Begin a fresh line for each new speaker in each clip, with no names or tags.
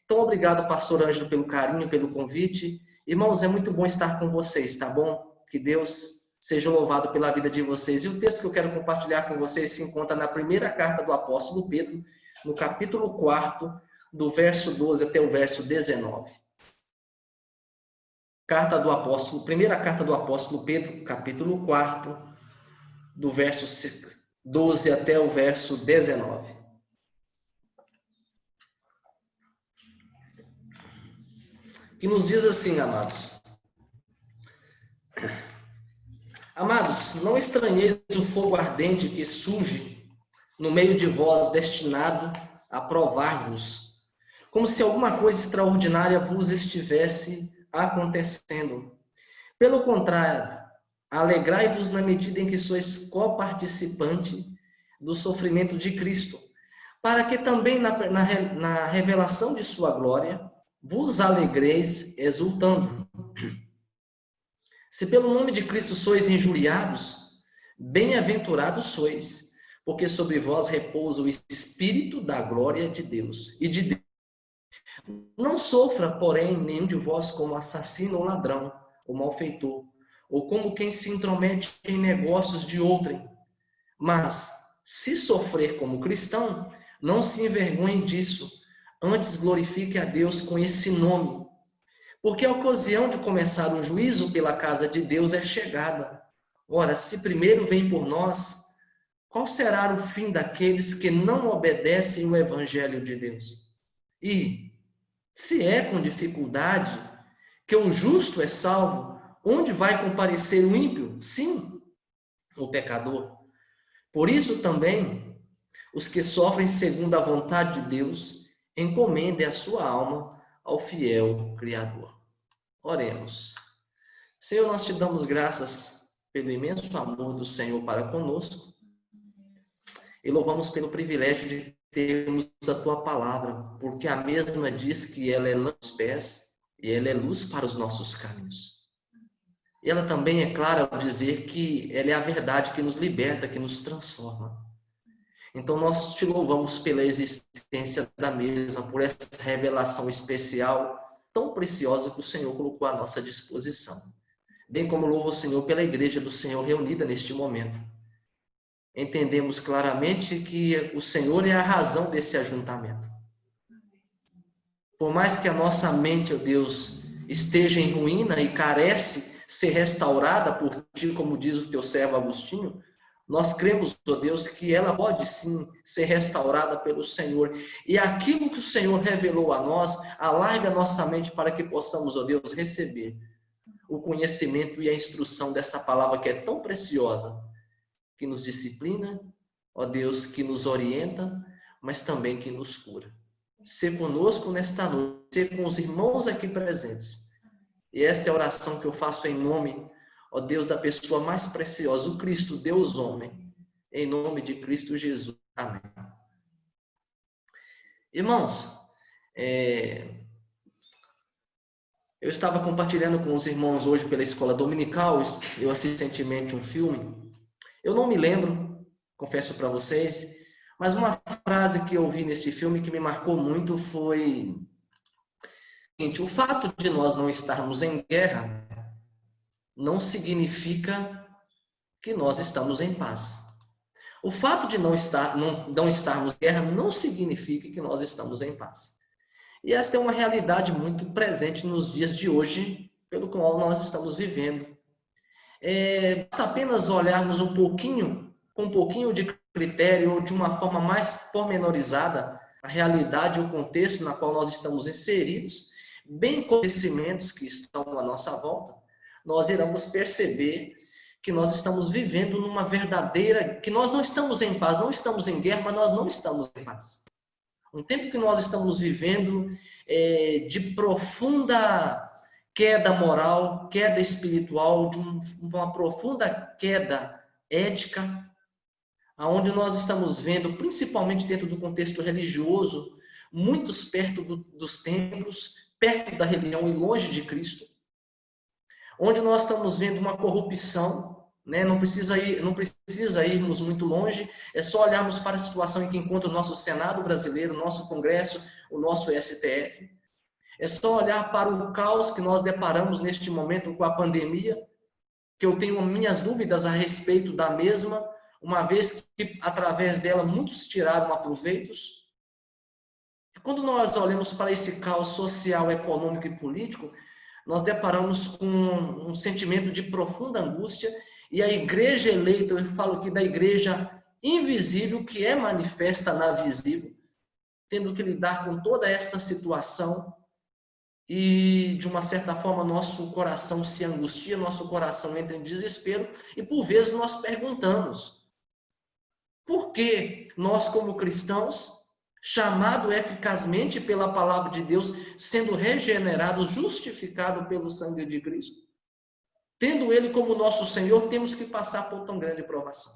Então, obrigado, pastor Ângelo, pelo carinho, pelo convite. Irmãos, é muito bom estar com vocês, tá bom? Que Deus seja louvado pela vida de vocês. E o texto que eu quero compartilhar com vocês se encontra na primeira carta do apóstolo Pedro, no capítulo 4, do verso 12 até o verso 19. Primeira carta do apóstolo Pedro, capítulo 4, do verso 12 até o verso 19. Que nos diz assim, amados. Amados, não estranheis o fogo ardente que surge no meio de vós, destinado a provar-vos, como se alguma coisa extraordinária vos estivesse acontecendo. Pelo contrário, alegrai-vos na medida em que sois coparticipante do sofrimento de Cristo, para que também na revelação de sua glória vos alegreis exultando. Se pelo nome de Cristo sois injuriados, bem-aventurados sois, porque sobre vós repousa o Espírito da glória de Deus e de Deus. Não sofra, porém, nenhum de vós como assassino ou ladrão, ou malfeitor, ou como quem se intromete em negócios de outrem. Mas, se sofrer como cristão, não se envergonhe disso, antes glorifique a Deus com esse nome. Porque a ocasião de começar o juízo pela casa de Deus é chegada. Ora, se primeiro vem por nós, qual será o fim daqueles que não obedecem o evangelho de Deus? E, se é com dificuldade que o justo é salvo, onde vai comparecer o ímpio? Sim, o pecador. Por isso também, os que sofrem segundo a vontade de Deus, encomendem a sua alma ao fiel Criador. Oremos. Senhor, nós te damos graças pelo imenso amor do Senhor para conosco e louvamos pelo privilégio de termos a tua palavra, porque a mesma diz que ela é lâmpada aos pés e ela é luz para os nossos caminhos. E ela também é clara ao dizer que ela é a verdade que nos liberta, que nos transforma. Então nós te louvamos pela existência da mesma, por essa revelação especial tão preciosa que o Senhor colocou à nossa disposição. Bem como louvo o Senhor pela igreja do Senhor reunida neste momento. Entendemos claramente que o Senhor é a razão desse ajuntamento. Por mais que a nossa mente, ó Deus, esteja em ruína e carece ser restaurada por ti, como diz o teu servo Agostinho, nós cremos, ó Deus, que ela pode sim ser restaurada pelo Senhor. E aquilo que o Senhor revelou a nós, alarga nossa mente para que possamos, ó Deus, receber o conhecimento e a instrução dessa palavra que é tão preciosa, que nos disciplina, ó Deus, que nos orienta, mas também que nos cura. Ser conosco nesta noite, ser com os irmãos aqui presentes. E esta é a oração que eu faço em nome, ó Deus, da pessoa mais preciosa, o Cristo, Deus homem, em nome de Cristo Jesus. Amém. Irmãos, eu estava compartilhando com os irmãos hoje pela escola dominical, eu assisti recentemente um filme, eu não me lembro, confesso para vocês, mas uma frase que eu vi nesse filme que me marcou muito foi o seguinte: o fato de nós não estarmos em guerra não significa que nós estamos em paz. O fato de não estarmos em guerra não significa que nós estamos em paz. E esta é uma realidade muito presente nos dias de hoje, pelo qual nós estamos vivendo. Basta apenas olharmos com um pouquinho de critério, ou de uma forma mais pormenorizada, a realidade e o contexto na qual nós estamos inseridos, bem com acontecimentos que estão à nossa volta, nós iremos perceber que nós estamos vivendo numa verdadeira, que nós não estamos em paz, não estamos em guerra, mas nós não estamos em paz. Um tempo que nós estamos vivendo de profunda queda moral, queda espiritual, de uma profunda queda ética, aonde nós estamos vendo, principalmente dentro do contexto religioso, muitos perto dos templos, perto da religião e longe de Cristo, onde nós estamos vendo uma corrupção, né? Não precisa irmos muito longe, é só olharmos para a situação em que encontra o nosso Senado brasileiro, o nosso Congresso, o nosso STF, É só olhar para o caos que nós deparamos neste momento com a pandemia, que eu tenho minhas dúvidas a respeito da mesma, uma vez que através dela muitos tiraram aproveitos. E quando nós olhamos para esse caos social, econômico e político, nós deparamos com um sentimento de profunda angústia, e a igreja eleita, eu falo aqui da igreja invisível, que é manifesta na visível, tendo que lidar com toda esta situação, e de uma certa forma nosso coração se angustia, nosso coração entra em desespero, e por vezes nós perguntamos, por que nós como cristãos, chamado eficazmente pela palavra de Deus, sendo regenerado, justificado pelo sangue de Cristo, tendo Ele como nosso Senhor, temos que passar por tão grande provação?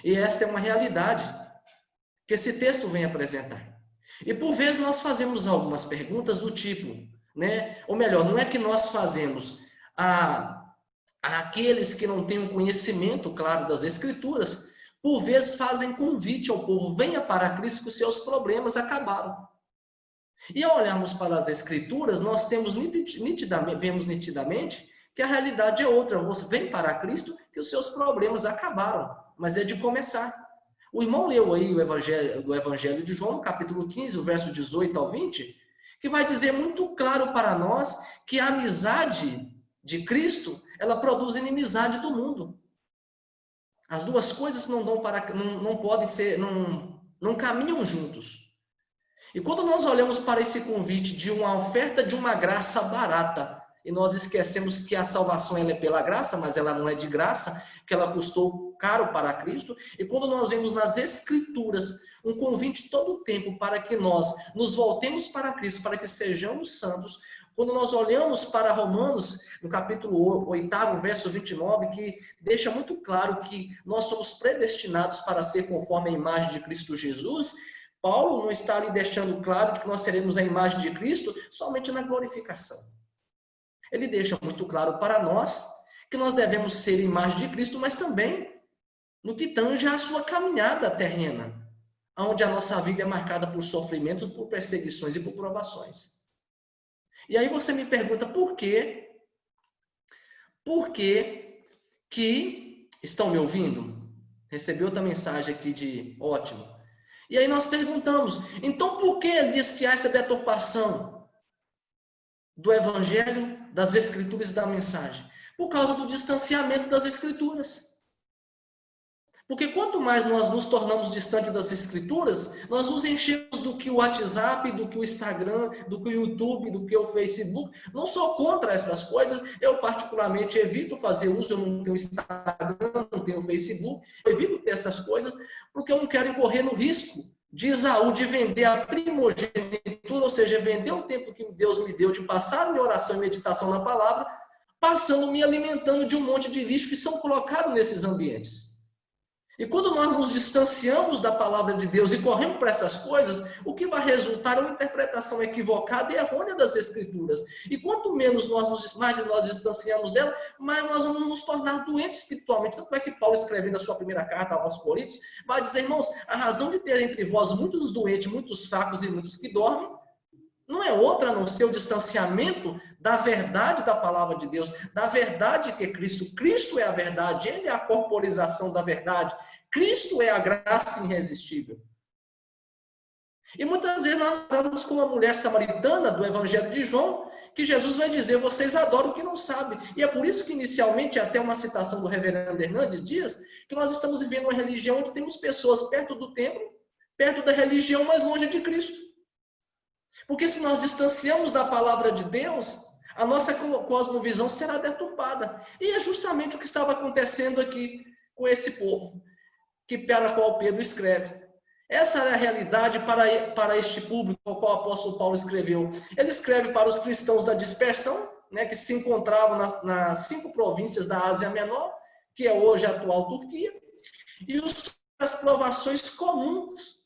E esta é uma realidade que esse texto vem apresentar. E por vezes nós fazemos algumas perguntas do tipo, né? Ou melhor, não é que nós fazemos àqueles que não têm um conhecimento claro das Escrituras, por vezes fazem convite ao povo, venha para Cristo que os seus problemas acabaram. E ao olharmos para as Escrituras, nós vemos nitidamente que a realidade é outra. Você vem para Cristo que os seus problemas acabaram, mas é de começar. O irmão leu aí o Evangelho de João, no capítulo 15, o verso 18 ao 20, que vai dizer muito claro para nós que a amizade de Cristo, ela produz inimizade do mundo. As duas coisas não podem ser, não caminham juntos. E quando nós olhamos para esse convite de uma oferta de uma graça barata, e nós esquecemos que a salvação ela é pela graça, mas ela não é de graça, que ela custou caro para Cristo. E quando nós vemos nas Escrituras um convite todo o tempo para que nós nos voltemos para Cristo, para que sejamos santos, quando nós olhamos para Romanos, no capítulo 8, verso 29, que deixa muito claro que nós somos predestinados para ser conforme a imagem de Cristo Jesus, Paulo não está ali deixando claro de que nós seremos a imagem de Cristo somente na glorificação. Ele deixa muito claro para nós que nós devemos ser a imagem de Cristo, mas também no que tange a sua caminhada terrena, onde a nossa vida é marcada por sofrimentos, por perseguições e por provações. E aí você me pergunta por quê? Por que estão me ouvindo? Recebi outra mensagem aqui de ótimo. E aí nós perguntamos, então por que Elias que há essa deturpação do Evangelho, das Escrituras e da mensagem? Por causa do distanciamento das Escrituras. Porque quanto mais nós nos tornamos distantes das Escrituras, nós nos enchemos do que o WhatsApp, do que o Instagram, do que o YouTube, do que o Facebook. Não sou contra essas coisas, eu particularmente evito fazer uso, eu não tenho Instagram, não tenho Facebook, eu evito ter essas coisas, porque eu não quero incorrer no risco de Esaú de vender a primogenitura, ou seja, vender o tempo que Deus me deu de passar minha oração e meditação na palavra, passando me alimentando de um monte de lixo que são colocados nesses ambientes. E quando nós nos distanciamos da palavra de Deus e corremos para essas coisas, o que vai resultar é uma interpretação equivocada e errônea das Escrituras. E quanto menos mais nós distanciamos dela, mais nós vamos nos tornar doentes espiritualmente. Tanto é que Paulo, escrevendo a sua primeira carta aos Coríntios, vai dizer, irmãos, a razão de ter entre vós muitos doentes, muitos fracos e muitos que dormem, não é outra a não ser o distanciamento da verdade da palavra de Deus, da verdade que é Cristo. Cristo é a verdade, Ele é a corporização da verdade. Cristo é a graça irresistível. E muitas vezes nós falamos com uma mulher samaritana do Evangelho de João, que Jesus vai dizer, vocês adoram o que não sabem. E é por isso que inicialmente, até uma citação do reverendo Hernandes Dias, que nós estamos vivendo uma religião onde temos pessoas perto do templo, perto da religião, mas longe de Cristo. Porque se nós distanciamos da palavra de Deus, a nossa cosmovisão será deturpada. E é justamente o que estava acontecendo aqui com esse povo, para o qual Pedro escreve. Essa é a realidade para este público ao qual o apóstolo Paulo escreveu. Ele escreve para os cristãos da dispersão, né, que se encontravam nas 5 províncias da Ásia Menor, que é hoje a atual Turquia, e as provações comuns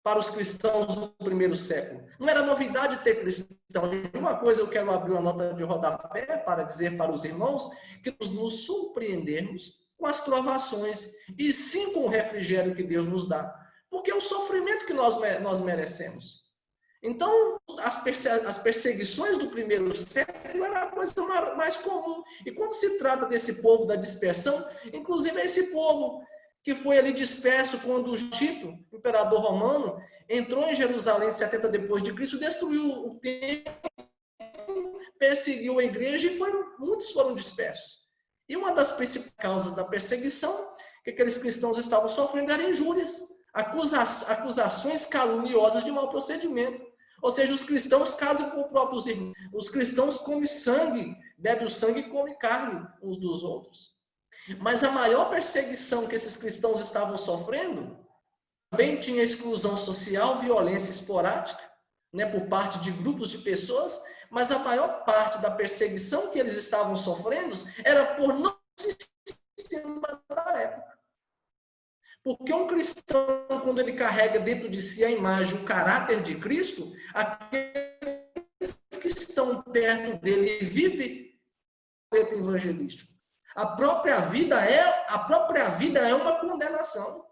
para os cristãos do primeiro século. Não era novidade ter cristão. Uma coisa eu quero abrir uma nota de rodapé para dizer para os irmãos que nos surpreendermos com as provações e sim com o refrigério que Deus nos dá. Porque é o sofrimento que nós merecemos. Então, as perseguições do primeiro século era a coisa mais comum. E quando se trata desse povo da dispersão, inclusive é esse povo que foi ali disperso quando Tito, imperador romano, entrou em Jerusalém em 70 depois de Cristo, destruiu o templo, perseguiu a igreja e muitos foram dispersos. E uma das principais causas da perseguição que aqueles cristãos estavam sofrendo eram injúrias, acusações caluniosas de mau procedimento. Ou seja, os cristãos casam com os próprios irmãos. Os cristãos comem sangue, bebem o sangue e comem carne uns dos outros. Mas a maior perseguição que esses cristãos estavam sofrendo também tinha exclusão social, violência esporádica, né, por parte de grupos de pessoas, mas a maior parte da perseguição que eles estavam sofrendo era por não sistema da época. Porque um cristão, quando ele carrega dentro de si a imagem, o caráter de Cristo, aqueles que estão perto dele vivem o evangelístico. A própria vida é uma condenação.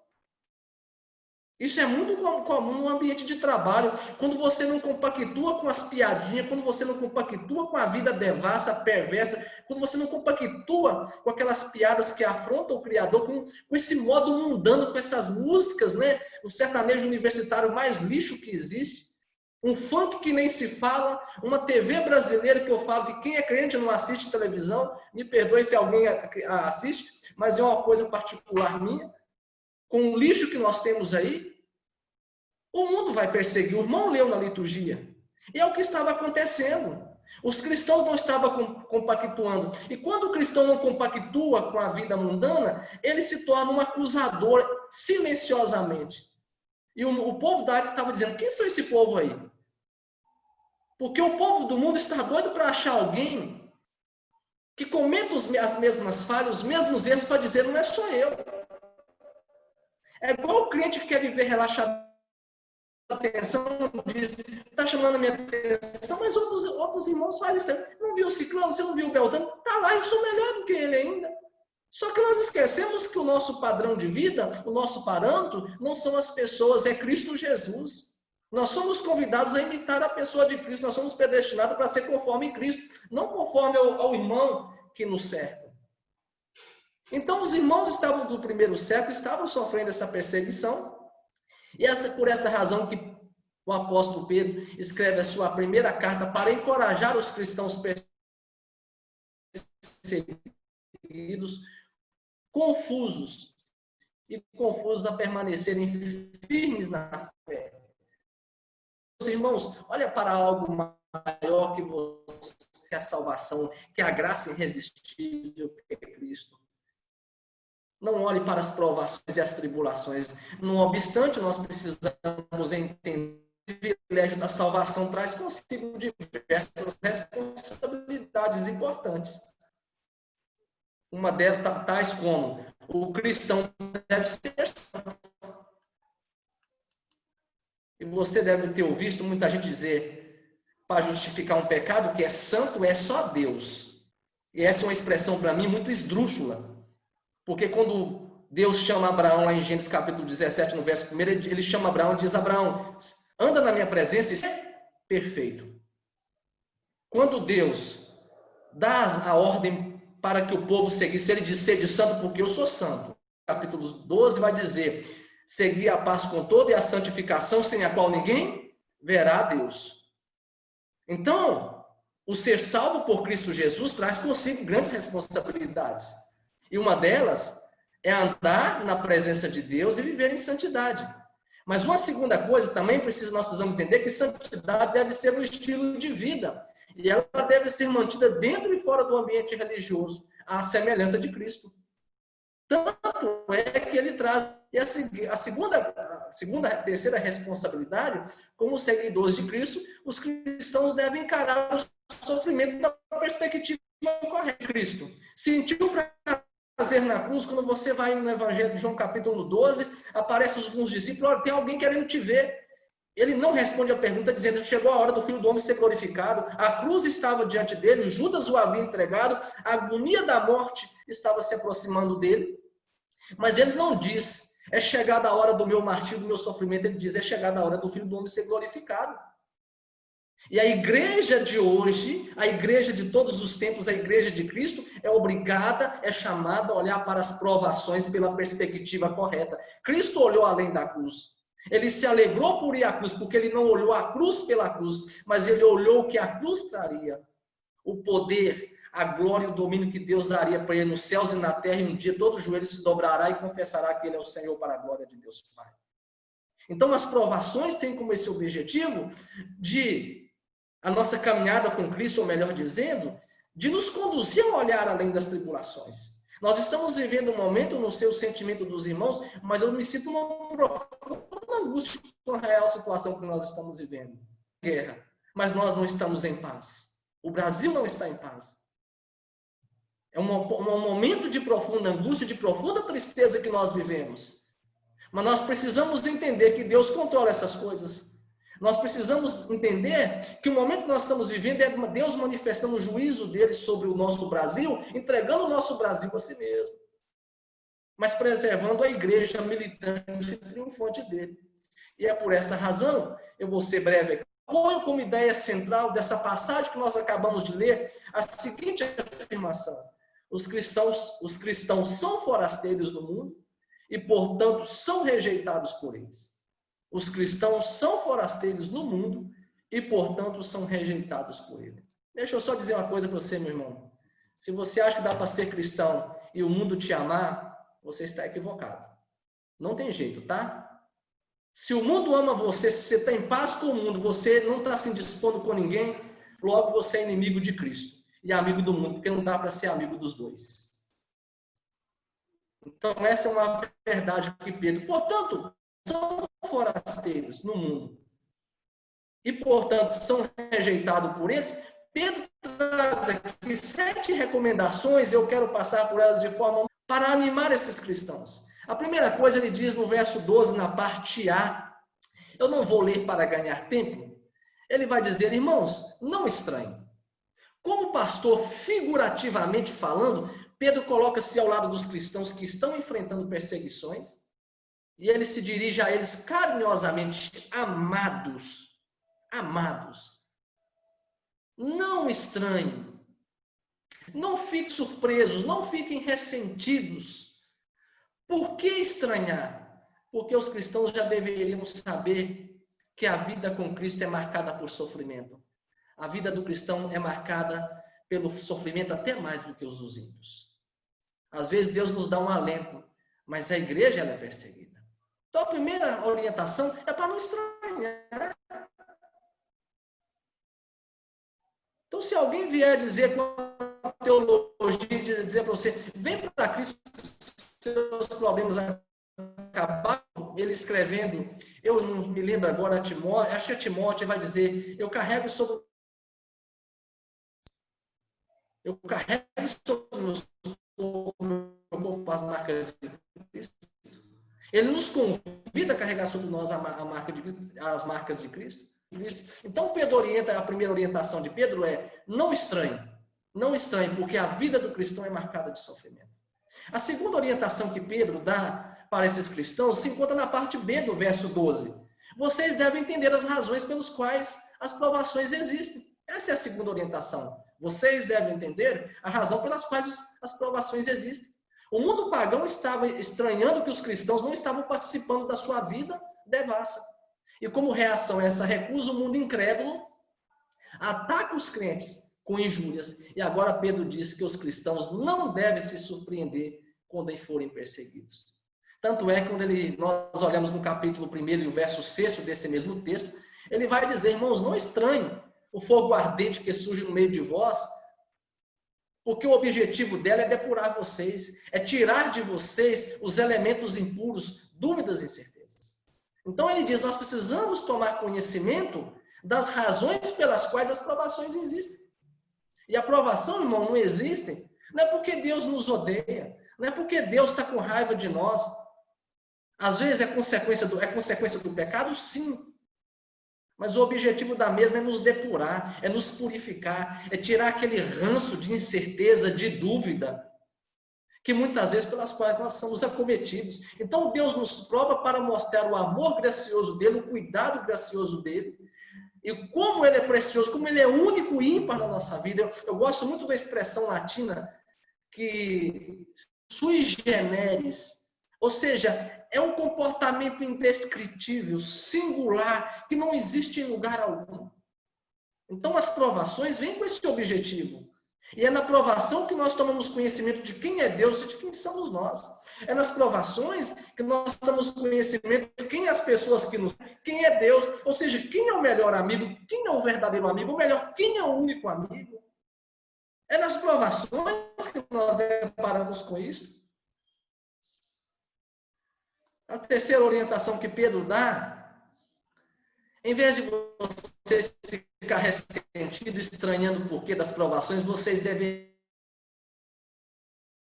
Isso é muito comum no ambiente de trabalho, quando você não compactua com as piadinhas, quando você não compactua com a vida devassa, perversa, quando você não compactua com aquelas piadas que afrontam o Criador, com esse modo mundano, com essas músicas, né? O sertanejo universitário mais lixo que existe, um funk que nem se fala, uma TV brasileira que eu falo que quem é crente não assiste televisão, me perdoe se alguém assiste, mas é uma coisa particular minha, com o lixo que nós temos aí, o mundo vai perseguir. O irmão leu na liturgia. E é o que estava acontecendo. Os cristãos não estavam compactuando. E quando o cristão não compactua com a vida mundana, ele se torna um acusador silenciosamente. E o povo da época estava dizendo, quem são esse povo aí? Porque o povo do mundo está doido para achar alguém que cometa as mesmas falhas, os mesmos erros, para dizer, não é só eu. É igual o crente que quer viver relaxado. Atenção, diz, está chamando a minha atenção, mas outros irmãos fazem isso. Não viu o Ciclano, você não viu o Beltrano? Está lá, eu sou melhor do que ele ainda. Só que nós esquecemos que o nosso padrão de vida, o nosso parâmetro, não são as pessoas, é Cristo Jesus. Nós somos convidados a imitar a pessoa de Cristo, nós somos predestinados para ser conforme em Cristo, não conforme ao irmão que nos cerca. Então, os irmãos do primeiro século estavam sofrendo essa perseguição, e por esta razão que o apóstolo Pedro escreve a sua primeira carta para encorajar os cristãos perseguidos, confusos a permanecerem firmes na fé. Meus irmãos, olha para algo maior que a salvação, que a graça irresistível que é Cristo. Não olhe para as provações e as tribulações. Não obstante, nós precisamos entender que o privilégio da salvação traz consigo diversas responsabilidades importantes. Uma delas, tais como o cristão deve ser santo. E você deve ter ouvido muita gente dizer, para justificar um pecado, que é santo é só Deus. E essa é uma expressão para mim muito esdrúxula. Porque quando Deus chama Abraão lá em Gênesis capítulo 17, no verso 1, ele chama Abraão e diz, Abraão, anda na minha presença e seja perfeito. Quando Deus dá a ordem para que o povo seguisse, ele diz, sede santo porque eu sou santo. Capítulo 12 vai dizer, seguir a paz com toda e a santificação, sem a qual ninguém verá a Deus. Então, o ser salvo por Cristo Jesus traz consigo grandes responsabilidades. E uma delas é andar na presença de Deus e viver em santidade. Mas uma segunda coisa também nós precisamos entender que santidade deve ser um estilo de vida. E ela deve ser mantida dentro e fora do ambiente religioso, à semelhança de Cristo. Tanto é que ele traz a terceira responsabilidade, como seguidores de Cristo, os cristãos devem encarar o sofrimento da perspectiva correta de Cristo. Sentiu prazer na cruz, quando você vai no Evangelho de João capítulo 12, aparecem alguns discípulos, olha, tem alguém querendo te ver. Ele não responde a pergunta dizendo, chegou a hora do Filho do Homem ser glorificado, a cruz estava diante dele, Judas o havia entregado, a agonia da morte estava se aproximando dele, mas ele não diz, é chegada a hora do meu martírio, do meu sofrimento, ele diz, é chegada a hora do Filho do Homem ser glorificado. E a igreja de hoje, a igreja de todos os tempos, a igreja de Cristo, é obrigada, é chamada a olhar para as provações pela perspectiva correta. Cristo olhou além da cruz. Ele se alegrou por ir à cruz, porque ele não olhou a cruz pela cruz, mas ele olhou o que a cruz traria. O poder, a glória e o domínio que Deus daria para ele nos céus e na terra, e um dia todo joelho se dobrará e confessará que ele é o Senhor para a glória de Deus Pai. Então as provações têm como esse objetivo de a nossa caminhada com Cristo, ou melhor dizendo, de nos conduzir a olhar além das tribulações. Nós estamos vivendo um momento, não sei o sentimento dos irmãos, mas eu me sinto numa profunda angústia com a real situação que nós estamos vivendo. Guerra. Mas nós não estamos em paz. O Brasil não está em paz. É um momento de profunda angústia, de profunda tristeza que nós vivemos. Mas nós precisamos entender que Deus controla essas coisas. Nós precisamos entender que o momento que nós estamos vivendo é Deus manifestando o juízo dele sobre o nosso Brasil, entregando o nosso Brasil a si mesmo, mas preservando a igreja militante e triunfante dele. E é por esta razão, eu vou ser breve aqui, ponho como ideia central dessa passagem que nós acabamos de ler a seguinte afirmação: os cristãos são forasteiros no mundo e, portanto, são rejeitados por eles. Os cristãos são forasteiros no mundo e, portanto, são rejeitados por ele. Deixa eu só dizer uma coisa para você, meu irmão. Se você acha que dá para ser cristão e o mundo te amar, você está equivocado. Não tem jeito, tá? Se o mundo ama você, se você está em paz com o mundo, você não está se indispondo com ninguém, logo você é inimigo de Cristo e amigo do mundo, porque não dá para ser amigo dos dois. Então, essa é uma verdade que Pedro... Portanto, são forasteiros no mundo e, portanto, são rejeitados por eles. Pedro traz aqui 7 recomendações, eu quero passar por elas de forma para animar esses cristãos. A primeira coisa, ele diz no verso 12, na parte A, eu não vou ler para ganhar tempo, ele vai dizer: irmãos, não estranhem. Como pastor, figurativamente falando, Pedro coloca-se ao lado dos cristãos que estão enfrentando perseguições, e ele se dirige a eles carinhosamente: amados, amados, não estranhem, não fiquem surpresos, não fiquem ressentidos. Por que estranhar? Porque os cristãos já deveriam saber que a vida com Cristo é marcada por sofrimento. A vida do cristão é marcada pelo sofrimento até mais do que os dos ímpios. Às vezes Deus nos dá um alento, mas a igreja ela é perseguida. Então, a primeira orientação é para não estranhar. Então, se alguém vier dizer com a teologia, dizer para você: vem para Cristo, seus problemas acabaram, ele escrevendo, eu não me lembro agora, Timóteo, acho que é Timóteo, vai dizer: eu carrego sobre o meu corpo as marcas de Cristo. Ele nos convida a carregar sobre nós as marcas de Cristo. Então, Pedro orienta, a primeira orientação de Pedro é: não estranhe, porque a vida do cristão é marcada de sofrimento. A segunda orientação que Pedro dá para esses cristãos se encontra na parte B do verso 12. Vocês devem entender as razões pelas quais as provações existem. Essa é a segunda orientação. Vocês devem entender a razão pelas quais as provações existem. O mundo pagão estava estranhando que os cristãos não estavam participando da sua vida devassa. E como reação a essa recusa, o mundo incrédulo ataca os crentes com injúrias. E agora Pedro diz que os cristãos não devem se surpreender quando forem perseguidos. Tanto é que quando nós olhamos no capítulo 1 e o verso 6 desse mesmo texto, ele vai dizer: irmãos, não estranhem o fogo ardente que surge no meio de vós, porque o objetivo dela é depurar vocês, é tirar de vocês os elementos impuros, dúvidas e incertezas. Então ele diz: nós precisamos tomar conhecimento das razões pelas quais as provações existem. E a provação, irmão, não existe, não é porque Deus nos odeia, não é porque Deus está com raiva de nós. Às vezes é consequência do pecado, sim. Mas o objetivo da mesma é nos depurar, é nos purificar, é tirar aquele ranço de incerteza, de dúvida, que muitas vezes pelas quais nós somos acometidos. Então Deus nos prova para mostrar o amor gracioso dele, o cuidado gracioso dele, E como ele é precioso, como ele é único e ímpar na nossa vida. Eu gosto muito da expressão latina que sui generis, ou seja, é um comportamento indescritível, singular, que não existe em lugar algum. Então as provações vêm com esse objetivo. E é na provação que nós tomamos conhecimento de quem é Deus e de quem somos nós. É nas provações que nós tomamos conhecimento de quem as pessoas que nos... Quem é Deus, ou seja, quem é o melhor amigo, quem é o verdadeiro amigo, ou melhor, quem é o único amigo. É nas provações que nós deparamos com isso. A terceira orientação que Pedro dá, em vez de vocês ficar ressentido, estranhando o porquê das provações, vocês devem,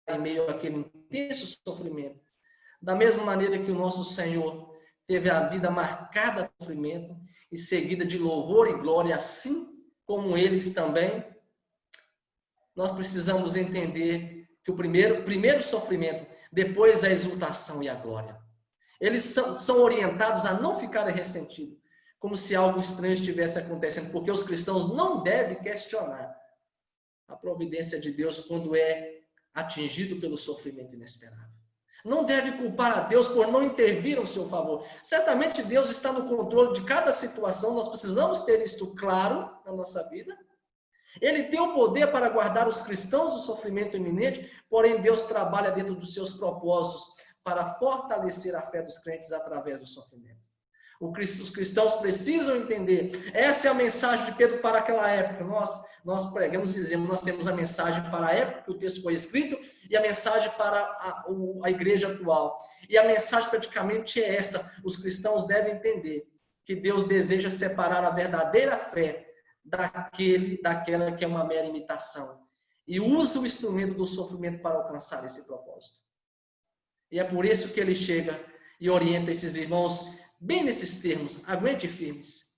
em meio àquele intenso sofrimento, da mesma maneira que o nosso Senhor teve a vida marcada de sofrimento e seguida de louvor e glória, assim como eles também, nós precisamos entender que o primeiro sofrimento, depois a exultação e a glória. Eles são orientados a não ficarem ressentidos, como se algo estranho estivesse acontecendo, porque os cristãos não devem questionar a providência de Deus quando é atingido pelo sofrimento inesperado. Não deve culpar a Deus por não intervir ao seu favor. Certamente Deus está no controle de cada situação, nós precisamos ter isto claro na nossa vida. Ele tem o poder para guardar os cristãos do sofrimento iminente, porém Deus trabalha dentro dos seus propósitos para fortalecer a fé dos crentes através do sofrimento. Os cristãos precisam entender. Essa é a mensagem de Pedro para aquela época. Nós pregamos e dizemos, nós temos a mensagem para a época que o texto foi escrito e a mensagem para a igreja atual. E a mensagem praticamente é esta. Os cristãos devem entender que Deus deseja separar a verdadeira fé daquela que é uma mera imitação. E usa o instrumento do sofrimento para alcançar esse propósito. E é por isso que ele chega e orienta esses irmãos bem nesses termos: aguente firmes.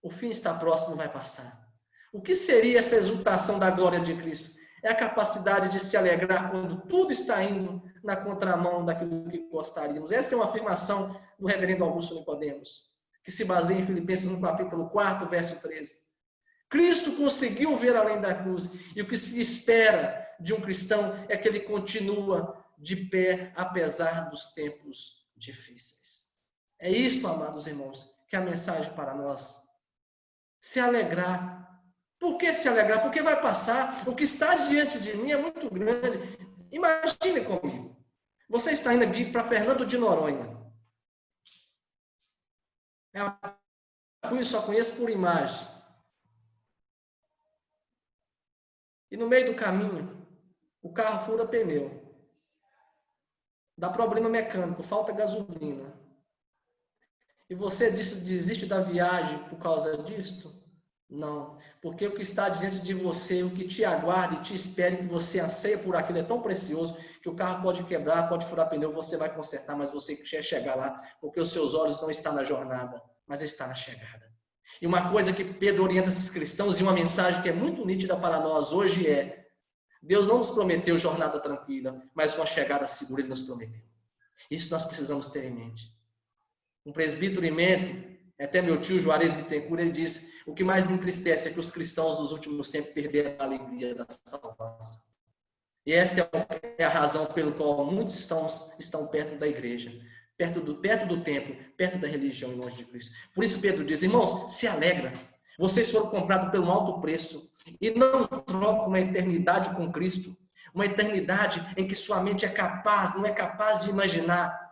O fim está próximo, vai passar. O que seria essa exultação da glória de Cristo? É a capacidade de se alegrar quando tudo está indo na contramão daquilo que gostaríamos. Essa é uma afirmação do reverendo Augusto Nicodemos, que se baseia em Filipenses no capítulo 4, verso 13. Cristo conseguiu ver além da cruz, e o que se espera de um cristão é que ele continua de pé apesar dos tempos difíceis. É isto, amados irmãos, que é a mensagem para nós. Se alegrar. Por que se alegrar? Porque vai passar. O que está diante de mim é muito grande. Imagine comigo. Você está indo aqui para Fernando de Noronha. Eu só conheço por imagem. E no meio do caminho, o carro fura pneu. Dá problema mecânico, falta gasolina. E você desiste da viagem por causa disto? Não. Porque o que está diante de você, o que te aguarda e te espera, e que você anseia por aquilo, é tão precioso que o carro pode quebrar, pode furar pneu, você vai consertar, mas você quer chegar lá, porque os seus olhos não estão na jornada, mas está na chegada. E uma coisa que Pedro orienta esses cristãos, e uma mensagem que é muito nítida para nós hoje é: Deus não nos prometeu jornada tranquila, mas uma chegada segura Ele nos prometeu. Isso nós precisamos ter em mente. Um presbítero emérito, até meu tio Juarez Bittencourt, ele disse: o que mais me entristece é que os cristãos dos últimos tempos perderam a alegria da salvação. E essa é a razão pelo qual muitos estão perto da igreja, perto do templo, perto da religião e longe de Cristo. Por isso Pedro diz: irmãos, se alegra. Vocês foram comprados pelo alto preço e não trocam uma eternidade com Cristo, uma eternidade em que sua mente não é capaz de imaginar.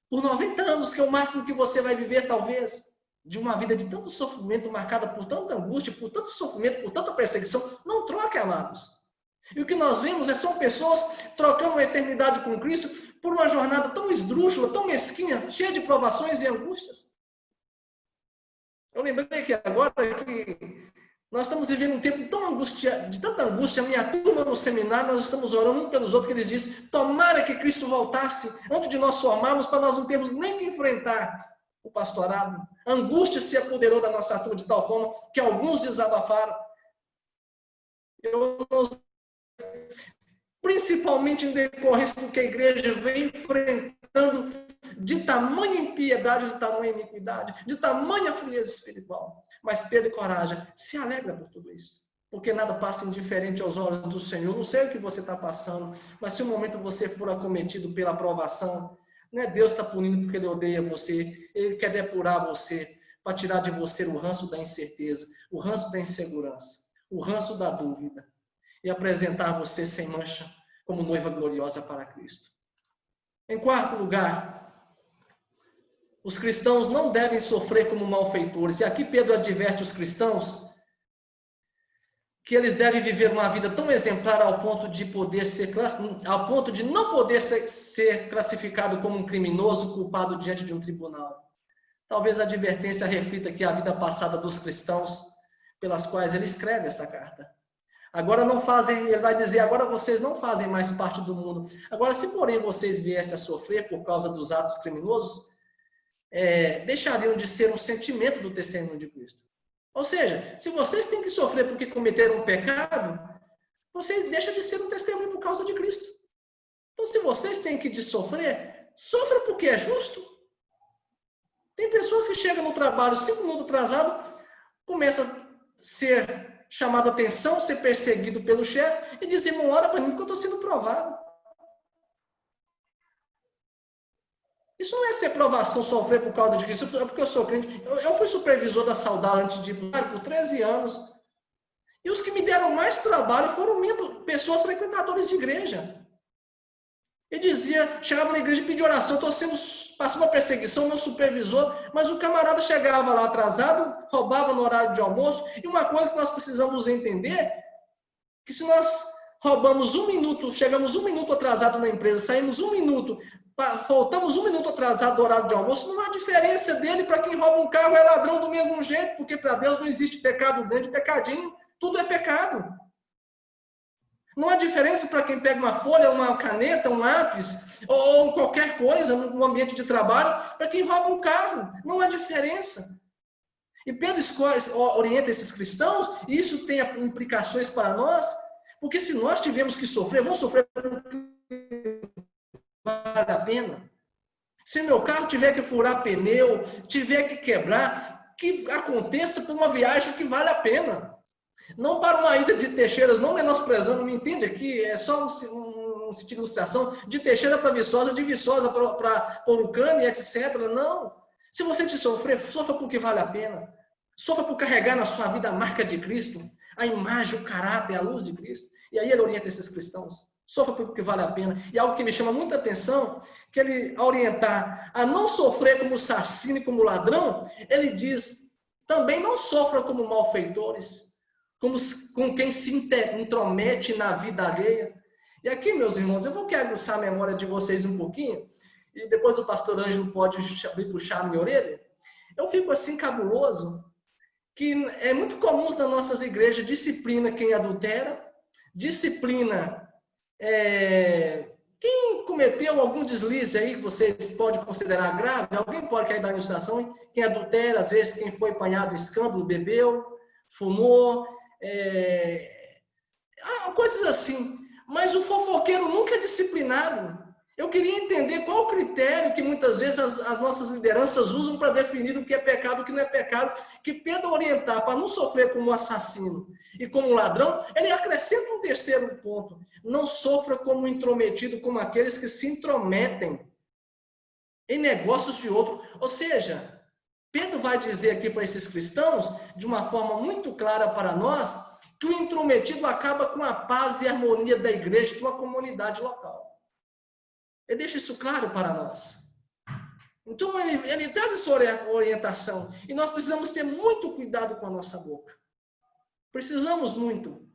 Por 90 anos, que é o máximo que você vai viver, talvez, de uma vida de tanto sofrimento, marcada por tanta angústia, por tanto sofrimento, por tanta perseguição. Não troque, amados. E o que nós vemos são pessoas trocando a eternidade com Cristo por uma jornada tão esdrúxula, tão mesquinha, cheia de provações e angústias. Eu lembrei que agora que nós estamos vivendo um tempo de tanta angústia. A minha turma no seminário, nós estamos orando um pelos outros, que eles dizem: tomara que Cristo voltasse antes de nós formarmos, para nós não termos nem que enfrentar o pastorado. A angústia se apoderou da nossa turma de tal forma que alguns desabafaram. Principalmente em decorrência do que a igreja vem enfrentando enfrentando de tamanha impiedade, de tamanha iniquidade, de tamanha frieza espiritual. Mas Pedro e coragem, se alegra por tudo isso. Porque nada passa indiferente aos olhos do Senhor. Não sei o que você está passando, mas se um momento você for acometido pela aprovação, não é Deus está punindo porque Ele odeia você. Ele quer depurar você para tirar de você o ranço da incerteza, o ranço da insegurança, o ranço da dúvida e apresentar você sem mancha como noiva gloriosa para Cristo. Em quarto lugar, os cristãos não devem sofrer como malfeitores. E aqui Pedro adverte os cristãos que eles devem viver uma vida tão exemplar ao ponto de não poder ser classificado como um criminoso culpado diante de um tribunal. Talvez a advertência reflita aqui a vida passada dos cristãos pelas quais ele escreve esta carta. Agora não fazem, ele vai dizer, agora vocês não fazem mais parte do mundo. Agora, se porém vocês viessem a sofrer por causa dos atos criminosos, deixariam de ser um sentimento do testemunho de Cristo. Ou seja, se vocês têm que sofrer porque cometeram um pecado, vocês deixam de ser um testemunho por causa de Cristo. Então, se vocês têm que sofrer, sofra porque é justo. Tem pessoas que chegam no trabalho 5 minutos atrasado, começam a ser chamado a atenção, ser perseguido pelo chefe e dizer, irmão, ora para mim porque eu estou sendo provado. Isso não é ser provação, sofrer por causa de Cristo, é porque eu sou crente. Eu fui supervisor da Saudal antes de ir por 13 anos. E os que me deram mais trabalho foram pessoas frequentadoras de igreja. Eu dizia, chegava na igreja e pedia oração, estou passando uma perseguição, meu supervisor, mas o camarada chegava lá atrasado, roubava no horário de almoço, e uma coisa que nós precisamos entender, que se nós roubamos 1 minuto, chegamos 1 minuto atrasado na empresa, saímos 1 minuto, faltamos 1 minuto atrasado do horário de almoço, não há diferença dele para quem rouba um carro, é ladrão do mesmo jeito, porque para Deus não existe pecado grande, pecadinho, tudo é pecado. Não há diferença para quem pega uma folha, uma caneta, um lápis, ou qualquer coisa no ambiente de trabalho, para quem rouba um carro. Não há diferença. E Pedro orienta esses cristãos, e isso tem implicações para nós, porque se nós tivermos que sofrer, vamos sofrer porque vale a pena. Se meu carro tiver que furar pneu, tiver que quebrar, que aconteça por uma viagem que vale a pena. Não para uma ida de Teixeiras, não menosprezando, me entende aqui, é só um sentido de ilustração, de Teixeira para Viçosa, de Viçosa para Urucânia, etc. Não. Se você te sofrer, sofra porque vale a pena. Sofra por carregar na sua vida a marca de Cristo, a imagem, o caráter, a luz de Cristo. E aí ele orienta esses cristãos. Sofra porque vale a pena. E algo que me chama muita atenção, que ele, ao orientar a não sofrer como assassino e como ladrão, ele diz, também não sofra como malfeitores, com quem se intromete na vida alheia. E aqui, meus irmãos, eu vou querer aguçar a memória de vocês um pouquinho, e depois o pastor Ângelo pode puxar a minha orelha. Eu fico assim cabuloso, que é muito comum nas nossas igrejas, disciplina quem adultera, disciplina quem cometeu algum deslize aí que vocês podem considerar grave, alguém pode cair da ilustração, quem adultera, às vezes quem foi apanhado em escândalo, bebeu, fumou, coisas assim. Mas o fofoqueiro nunca é disciplinado. Eu queria entender qual o critério que muitas vezes as nossas lideranças usam para definir o que é pecado e o que não é pecado. Que Pedro orientar para não sofrer como assassino e como ladrão, ele acrescenta um terceiro ponto. Não sofra como intrometido, como aqueles que se intrometem em negócios de outro. Ou seja, Pedro vai dizer aqui para esses cristãos, de uma forma muito clara para nós, que o intrometido acaba com a paz e a harmonia da igreja, de uma comunidade local. Ele deixa isso claro para nós. Então, ele traz essa orientação. E nós precisamos ter muito cuidado com a nossa boca. Precisamos muito.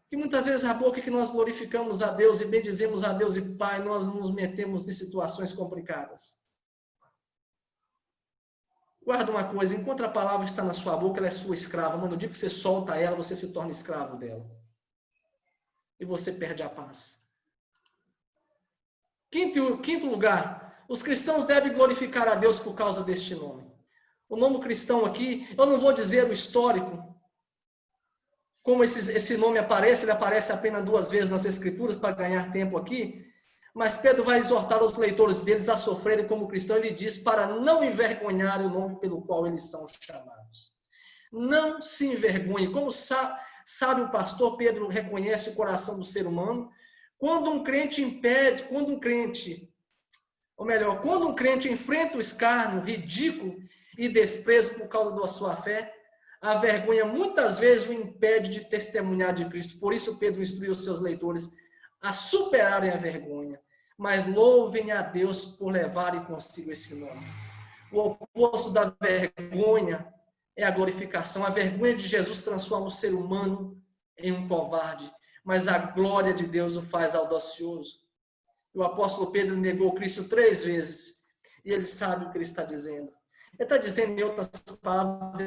Que muitas vezes a boca que nós glorificamos a Deus e bendizemos a Deus e Pai, nós nos metemos em situações complicadas. Guarda uma coisa, enquanto a palavra está na sua boca, ela é sua escrava. Mas no dia que você solta ela, você se torna escravo dela. E você perde a paz. Quinto lugar, os cristãos devem glorificar a Deus por causa deste nome. O nome cristão aqui, eu não vou dizer o histórico, como esse nome aparece, ele aparece apenas 2 vezes nas Escrituras, para ganhar tempo aqui, Mas Pedro vai exortar os leitores deles a sofrerem como cristãos. Ele diz para não envergonhar o nome pelo qual eles são chamados. Não se envergonhe. Como sabe o pastor, Pedro reconhece o coração do ser humano. Quando um crente enfrenta o escárnio, o ridículo e desprezo por causa da sua fé, a vergonha muitas vezes o impede de testemunhar de Cristo. Por isso Pedro instruiu os seus leitores a superarem a vergonha. Mas louvem a Deus por levarem consigo esse nome. O oposto da vergonha é a glorificação. A vergonha de Jesus transforma o ser humano em um covarde, mas a glória de Deus o faz audacioso. O apóstolo Pedro negou Cristo 3 vezes, e ele sabe o que ele está dizendo. Ele está dizendo em outras palavras,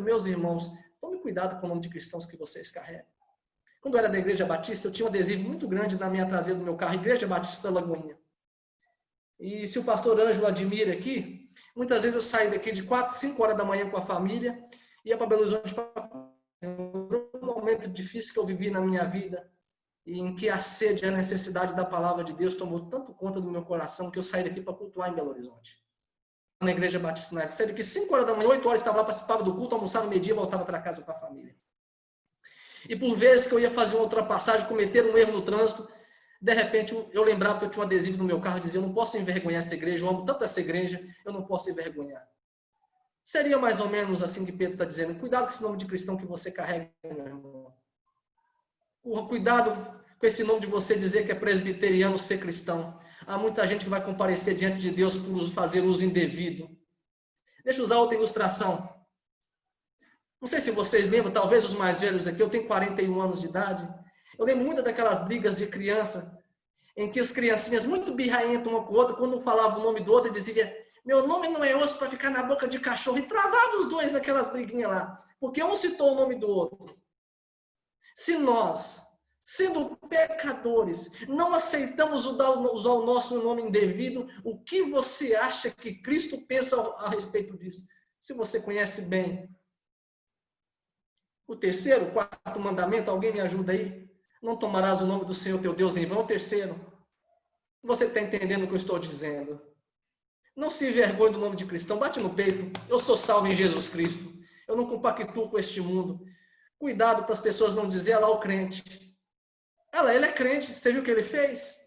meus irmãos, tome cuidado com o nome de cristãos que vocês carregam. Quando eu era da Igreja Batista, eu tinha um adesivo muito grande na minha traseira do meu carro, Igreja Batista da Lagoinha. E se o pastor Ângelo admira aqui, muitas vezes eu saí daqui de 4, 5 horas da manhã com a família, ia para Belo Horizonte para um momento difícil que eu vivi na minha vida, e em que a sede e a necessidade da palavra de Deus tomou tanto conta do meu coração que eu saí daqui para cultuar em Belo Horizonte. Na Igreja Batista na época. Saí daqui 5 horas da manhã, 8 horas estava lá, participava do culto, almoçava no meio-dia e voltava para casa com a família. E por vezes que eu ia fazer uma ultrapassagem, cometer um erro no trânsito, de repente eu lembrava que eu tinha um adesivo no meu carro e dizia, eu não posso envergonhar essa igreja, eu amo tanto essa igreja, eu não posso envergonhar. Seria mais ou menos assim que Pedro está dizendo, cuidado com esse nome de cristão que você carrega, meu irmão. Cuidado com esse nome de você dizer que é presbiteriano, ser cristão. Há muita gente que vai comparecer diante de Deus por fazer uso indevido. Deixa eu usar outra ilustração. Não sei se vocês lembram, talvez os mais velhos aqui, eu tenho 41 anos de idade. Eu lembro muito daquelas brigas de criança, em que as criancinhas muito birraentas uma com a outra, quando um falava o nome do outro, dizia, meu nome não é osso para ficar na boca de cachorro. E travava os dois naquelas briguinhas lá, porque um citou o nome do outro. Se nós, sendo pecadores, não aceitamos usar o nosso nome indevido, o que você acha que Cristo pensa a respeito disso? Se você conhece bem o terceiro, o quarto mandamento, alguém me ajuda aí? Não tomarás o nome do Senhor teu Deus em vão. O terceiro, você está entendendo o que eu estou dizendo? Não se envergonhe do nome de cristão, bate no peito. Eu sou salvo em Jesus Cristo. Eu não compactuo com este mundo. Cuidado para as pessoas não dizerem, lá o crente. Ele é crente, você viu o que ele fez?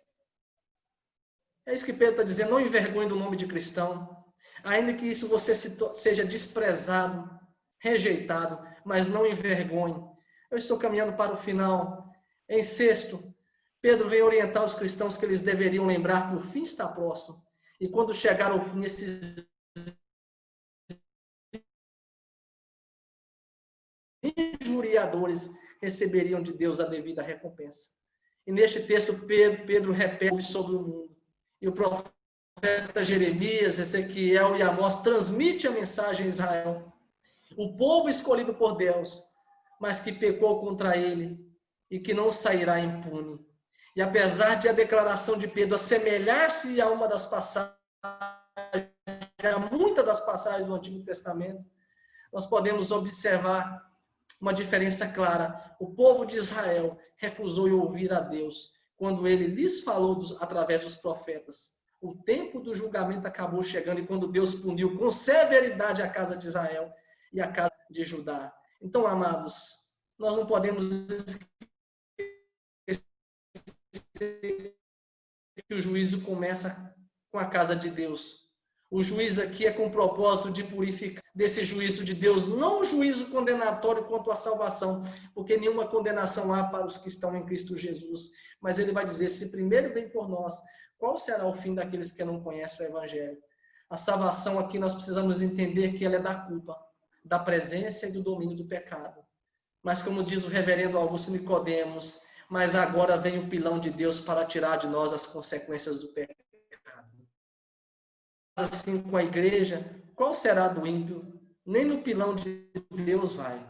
É isso que Pedro está dizendo, não envergonhe do nome de cristão. Ainda que isso você seja desprezado, rejeitado, mas não envergonhe. Eu estou caminhando para o final. Em sexto, Pedro vem orientar os cristãos que eles deveriam lembrar que o fim está próximo. E quando chegar ao fim, esses injuriadores receberiam de Deus a devida recompensa. E neste texto, Pedro repete sobre o mundo. E o profeta Jeremias, Ezequiel e Amós transmite a mensagem a Israel. O povo escolhido por Deus, mas que pecou contra ele e que não sairá impune. E apesar de a declaração de Pedro assemelhar-se a uma das passagens, a muitas das passagens do Antigo Testamento, nós podemos observar uma diferença clara. O povo de Israel recusou ouvir a Deus quando ele lhes falou através dos profetas. O tempo do julgamento acabou chegando e quando Deus puniu com severidade a casa de Israel e a casa de Judá. Então, amados, nós não podemos esquecer que o juízo começa com a casa de Deus. O juízo aqui é com o propósito de purificar desse juízo de Deus, não o juízo condenatório quanto à salvação, porque nenhuma condenação há para os que estão em Cristo Jesus. Mas ele vai dizer, se primeiro vem por nós, qual será o fim daqueles que não conhecem o Evangelho? A salvação aqui nós precisamos entender que ela é da culpa, da presença e do domínio do pecado. Mas como diz o reverendo Augusto Nicodemos, mas agora vem o pilão de Deus para tirar de nós as consequências do pecado. Assim com a igreja, qual será do ímpio? Nem no pilão de Deus vai.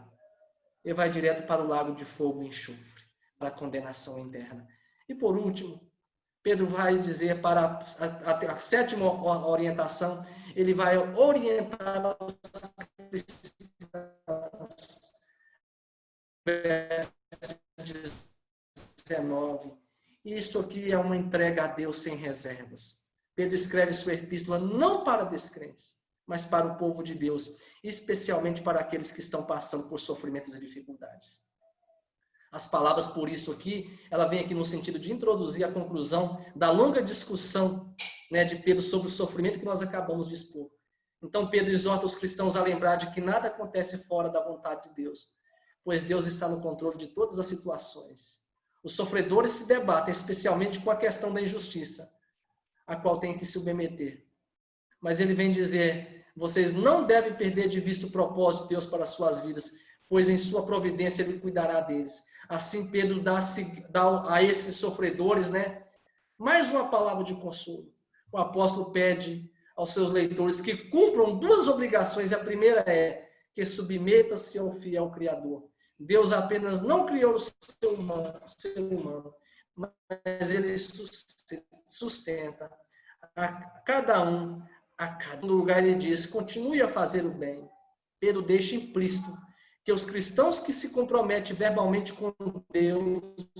Ele vai direto para o lago de fogo e enxofre, para a condenação eterna. E por último, Pedro vai dizer para a sétima orientação, ele vai orientar os cristãos. Verso 19. E isto aqui é uma entrega a Deus sem reservas. Pedro escreve sua epístola não para descrentes, mas para o povo de Deus, especialmente para aqueles que estão passando por sofrimentos e dificuldades. As palavras por isso aqui, ela vem aqui no sentido de introduzir a conclusão da longa discussão, né, de Pedro sobre o sofrimento que nós acabamos de expor. Então Pedro exorta os cristãos a lembrar de que nada acontece fora da vontade de Deus, pois Deus está no controle de todas as situações. Os sofredores se debatem especialmente com a questão da injustiça, a qual tem que se submeter. Mas ele vem dizer, vocês não devem perder de vista o propósito de Deus para as suas vidas, pois em sua providência ele cuidará deles. Assim Pedro dá a esses sofredores, né, mais uma palavra de consolo. O apóstolo pede aos seus leitores que cumpram duas obrigações. A primeira é que submeta-se ao fiel Criador. Deus apenas não criou o ser humano, mas ele sustenta a cada um, a cada lugar. Ele diz, continue a fazer o bem. Pedro deixa implícito que os cristãos que se comprometem verbalmente com Deus,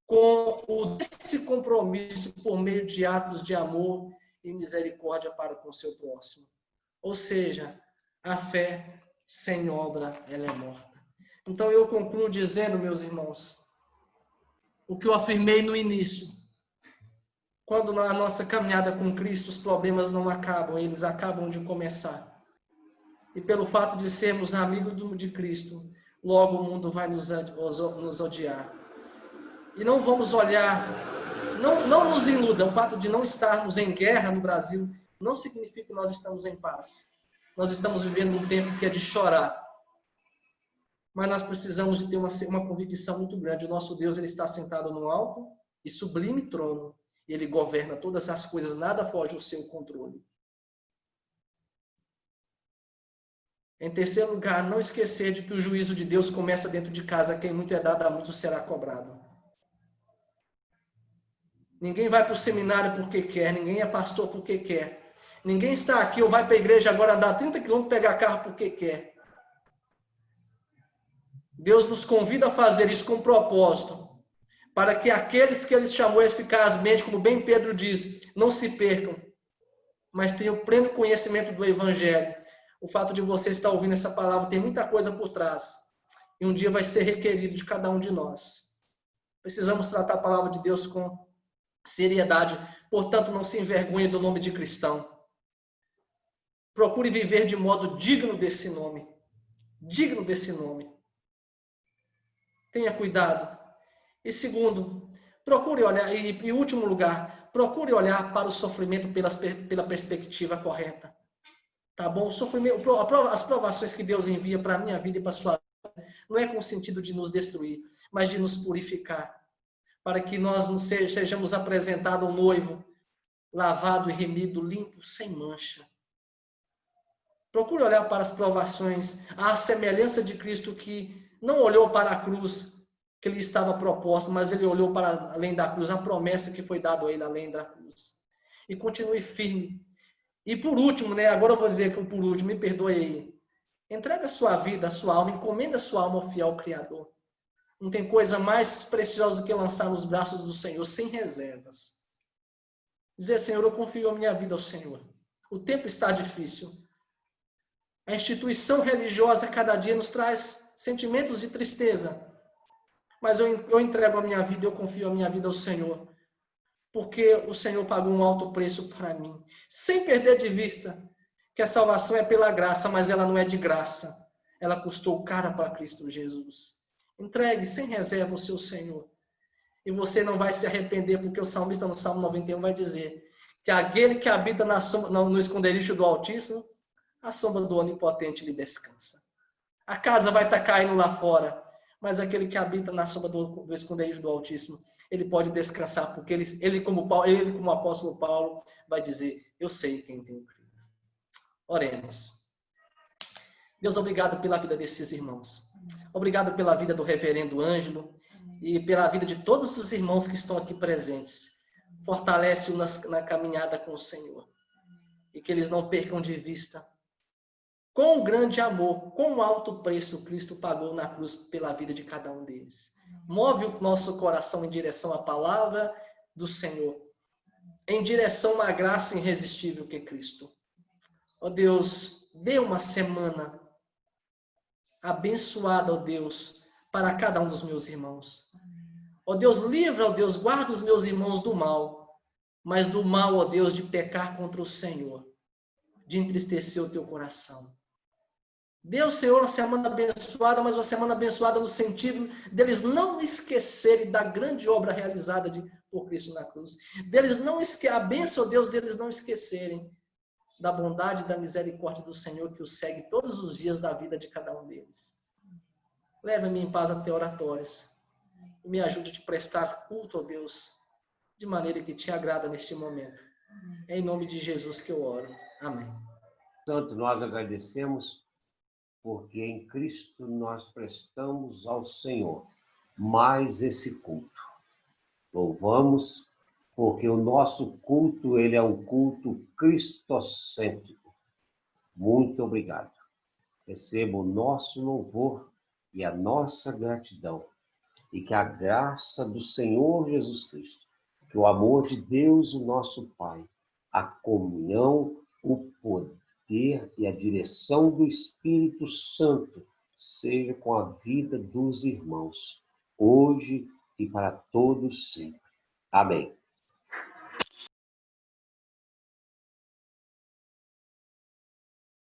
com esse compromisso por meio de atos de amor e misericórdia para com o seu próximo. Ou seja, a fé sem obra, ela é morta. Então eu concluo dizendo, meus irmãos, o que eu afirmei no início. Quando na nossa caminhada com Cristo os problemas não acabam, eles acabam de começar. E pelo fato de sermos amigos de Cristo, logo o mundo vai nos odiar. E não vamos olhar, não nos iluda, o fato de não estarmos em guerra no Brasil não significa que nós estamos em paz. Nós estamos vivendo um tempo que é de chorar. Mas nós precisamos de ter uma convicção muito grande. O nosso Deus, ele está sentado no alto e sublime trono. Ele governa todas as coisas, nada foge ao seu controle. Em terceiro lugar, não esquecer de que o juízo de Deus começa dentro de casa. Quem muito é dado, a muito será cobrado. Ninguém vai para o seminário porque quer, ninguém é pastor porque quer. Ninguém está aqui ou vai para a igreja agora andar 30 quilômetros pegar carro porque quer. Deus nos convida a fazer isso com propósito, para que aqueles que ele chamou eficazmente, como bem Pedro diz, não se percam, mas tenham pleno conhecimento do Evangelho. O fato de você estar ouvindo essa palavra tem muita coisa por trás. E um dia vai ser requerido de cada um de nós. Precisamos tratar a palavra de Deus com seriedade. Portanto, não se envergonhe do nome de cristão. Procure viver de modo digno desse nome. Digno desse nome. Tenha cuidado. E segundo, procure olhar, e em último lugar, procure olhar para o sofrimento pela perspectiva correta. Tá bom? O sofrimento, as provações que Deus envia para a minha vida e para a sua vida, não é com o sentido de nos destruir, mas de nos purificar. Para que nós sejamos apresentados ao noivo, lavado e remido, limpo, sem mancha. Procure olhar para as provações, à semelhança de Cristo, que não olhou para a cruz que lhe estava proposta, mas ele olhou para além da cruz, a promessa que foi dada a ele além da cruz. E continue firme. E por último, né, agora eu vou dizer que por último, me perdoe aí. Entrega a sua vida, a sua alma, encomenda a sua alma ao fiel Criador. Não tem coisa mais preciosa do que lançar nos braços do Senhor, sem reservas. Dizer, Senhor, eu confio a minha vida ao Senhor. O tempo está difícil. A instituição religiosa cada dia nos traz sentimentos de tristeza. Mas eu entrego a minha vida, eu confio a minha vida ao Senhor. Porque o Senhor pagou um alto preço para mim. Sem perder de vista que a salvação é pela graça, mas ela não é de graça. Ela custou cara para Cristo Jesus. Entregue sem reserva ao seu Senhor. E você não vai se arrepender, porque o salmista no Salmo 91 vai dizer que aquele que habita no esconderijo do Altíssimo, a sombra do Onipotente lhe descansa. A casa vai estar caindo lá fora, mas aquele que habita na sombra do esconderijo do Altíssimo, ele pode descansar, porque ele como o apóstolo Paulo, vai dizer, eu sei quem tenho crido. Oremos. Deus, obrigado pela vida desses irmãos. Obrigado pela vida do reverendo Ângelo e pela vida de todos os irmãos que estão aqui presentes. Fortalece-o na caminhada com o Senhor. E que eles não percam de vista Quão grande amor, quão alto preço Cristo pagou na cruz pela vida de cada um deles. Move o nosso coração em direção à palavra do Senhor, em direção à graça irresistível que é Cristo. Ó Deus, dê uma semana abençoada, ó Deus, para cada um dos meus irmãos. Ó Deus, livra, ó Deus, guarda os meus irmãos do mal, mas do mal, ó Deus, de pecar contra o Senhor, de entristecer o teu coração. Deus, Senhor, uma semana abençoada, mas uma semana abençoada no sentido deles não esquecerem da grande obra realizada por Cristo na cruz. Deles não a bênção, Deus, deles não esquecerem da bondade e da misericórdia do Senhor que os segue todos os dias da vida de cada um deles. Leva-me em paz até oratórias e me ajude a te prestar culto, ó Deus, de maneira que te agrada neste momento. É em nome de Jesus que eu oro. Amém.
Santo, nós agradecemos porque em Cristo nós prestamos ao Senhor mais esse culto. Louvamos porque o nosso culto, ele é um culto cristocêntrico. Muito obrigado. Receba o nosso louvor e a nossa gratidão. E que a graça do Senhor Jesus Cristo, que o amor de Deus, o nosso Pai, a comunhão, o poder e a direção do Espírito Santo seja com a vida dos irmãos, hoje e para todos sempre. Amém.